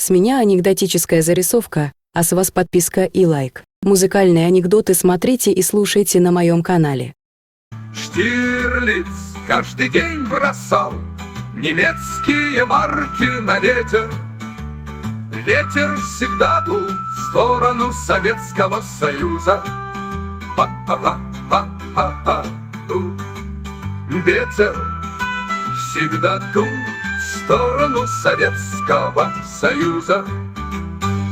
С меня анекдотическая зарисовка, а с вас подписка и лайк. Музыкальные анекдоты смотрите и слушайте на моем канале. Штирлиц каждый день бросал немецкие марки на ветер. Ветер всегда дул в сторону Советского Союза. Ха-ха-ха-ха-ха-ха-ду. Ветер всегда дул в сторону Советского Союза.